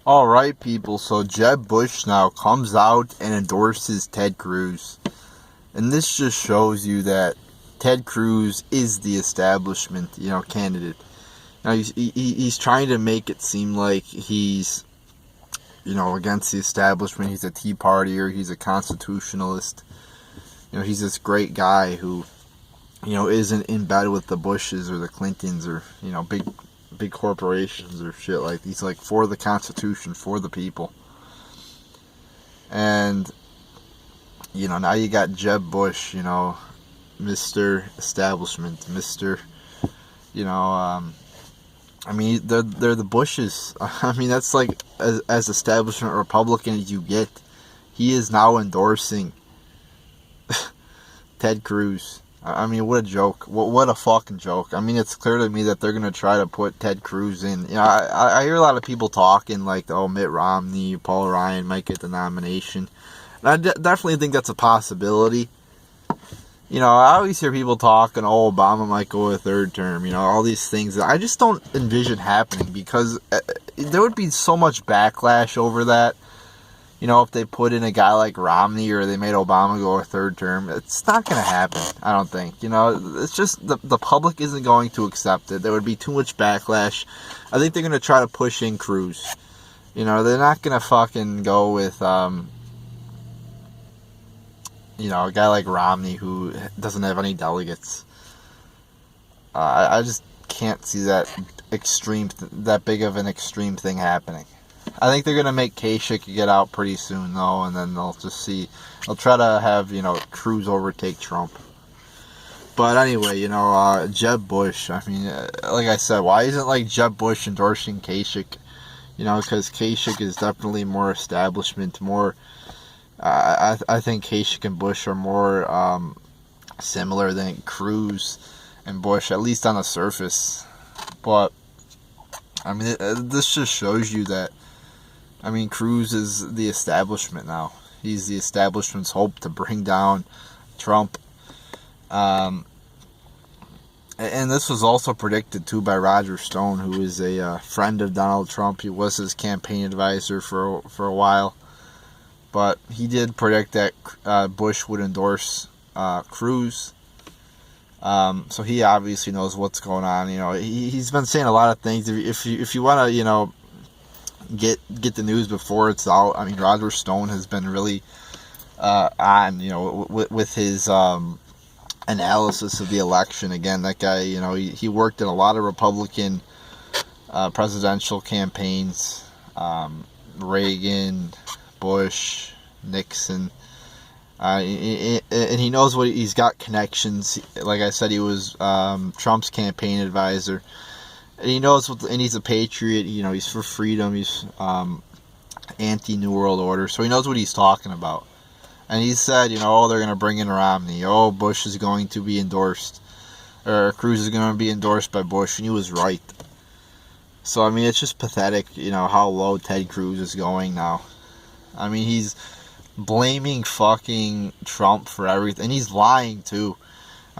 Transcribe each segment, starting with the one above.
Alright, people, so Jeb Bush now comes out and endorses Ted Cruz. And this just shows you that Ted Cruz is the establishment, candidate. Now, he's trying to make it seem like he's, against the establishment. He's a Tea Partier, he's a constitutionalist. He's this great guy who, isn't in bed with the Bushes or the Clintons or, big corporations or shit. Like, he's like for the Constitution, for the people. And now you got Jeb Bush, Mr. Establishment, Mr. They're the Bushes. That's like as establishment Republican as you get. He is now endorsing Ted Cruz. What a joke. What a fucking joke. It's clear to me that they're going to try to put Ted Cruz in. I hear a lot of people talking like, oh, Mitt Romney, Paul Ryan might get the nomination. And I definitely think that's a possibility. I always hear people talking, oh, Obama might go a third term. All these things that I just don't envision happening because there would be so much backlash over that. If they put in a guy like Romney or they made Obama go a third term, it's not going to happen, I don't think. It's just the public isn't going to accept it. There would be too much backlash. I think they're going to try to push in Cruz. They're not going to fucking go with, a guy like Romney who doesn't have any delegates. I just can't see that that big of an extreme thing happening. I think they're going to make Kasich get out pretty soon, though, and then they'll just see. They'll try to have, Cruz overtake Trump. But anyway, Jeb Bush, like I said, why isn't, Jeb Bush endorsing Kasich? Because Kasich is definitely more establishment, more... I think Kasich and Bush are more similar than Cruz and Bush, at least on the surface. But, this just shows you that Cruz is the establishment now. He's the establishment's hope to bring down Trump. And this was also predicted, too, by Roger Stone, who is a friend of Donald Trump. He was his campaign advisor for a while. But he did predict that Bush would endorse Cruz. So he obviously knows what's going on. He's been saying a lot of things. If you want to, get the news before it's out. Roger Stone has been really on, with his analysis of the election. Again, that guy, he worked in a lot of Republican presidential campaigns. Reagan, Bush, Nixon. And he knows what he's got connections. Like I said, he was Trump's campaign advisor. And he knows and he's a patriot. He's for freedom. He's anti-New World Order. So he knows what he's talking about. And he said, they're going to bring in Romney. Oh, Bush is going to be endorsed. Or Cruz is going to be endorsed by Bush. And he was right. So, it's just pathetic, how low Ted Cruz is going now. He's blaming fucking Trump for everything. And he's lying, too.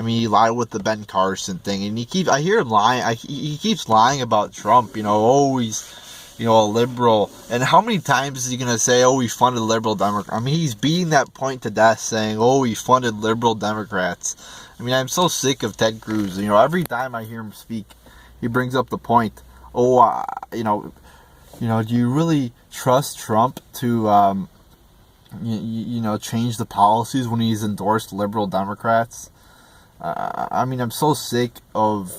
He lied with the Ben Carson thing, and I hear him lying. He keeps lying about Trump. He's, a liberal. And how many times is he gonna say, "Oh, he funded liberal Democrats"? He's beating that point to death, saying, "Oh, he funded liberal Democrats." I'm so sick of Ted Cruz. Every time I hear him speak, he brings up the point. Oh, do you really trust Trump to, change the policies when he's endorsed liberal Democrats? I'm so sick of,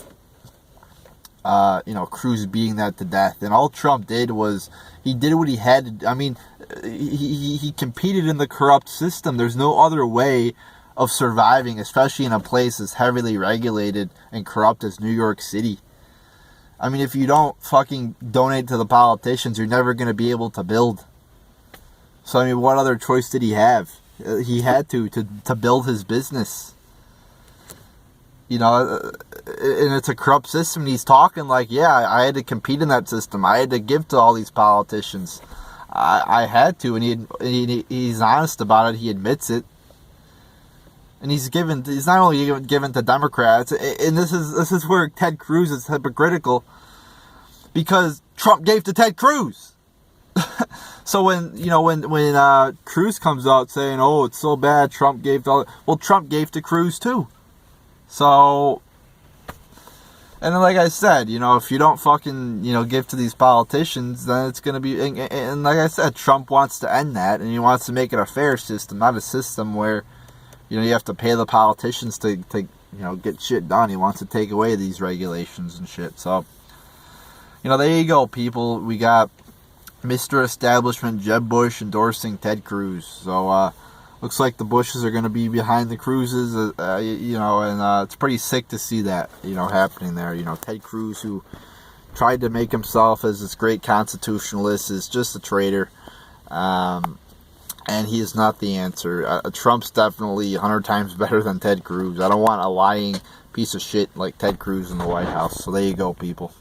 Cruz beating that to death. And all Trump did was, he did what he had to. He competed in the corrupt system. There's no other way of surviving, especially in a place as heavily regulated and corrupt as New York City. If you don't fucking donate to the politicians, you're never going to be able to build. So, what other choice did he have? He had to build his business. And it's a corrupt system. And he's talking like, yeah, I had to compete in that system. I had to give to all these politicians. I had to, and he's honest about it. He admits it. And he's not only given to Democrats, and this is where Ted Cruz is hypocritical, because Trump gave to Ted Cruz. So when Cruz comes out saying, "Oh, it's so bad," Trump gave to Trump gave to Cruz too. So, and then like I said, if you don't fucking give to these politicians, then it's gonna be. And like I said, Trump wants to end that, and he wants to make it a fair system, not a system where you have to pay the politicians to get shit done. He wants to take away these regulations and shit. So, there you go, people. We got Mr. Establishment Jeb Bush endorsing Ted Cruz. So, looks like the Bushes are going to be behind the Cruzes, and it's pretty sick to see that, happening there. Ted Cruz, who tried to make himself as this great constitutionalist, is just a traitor. And he is not the answer. Trump's definitely 100 times better than Ted Cruz. I don't want a lying piece of shit like Ted Cruz in the White House. So there you go, people.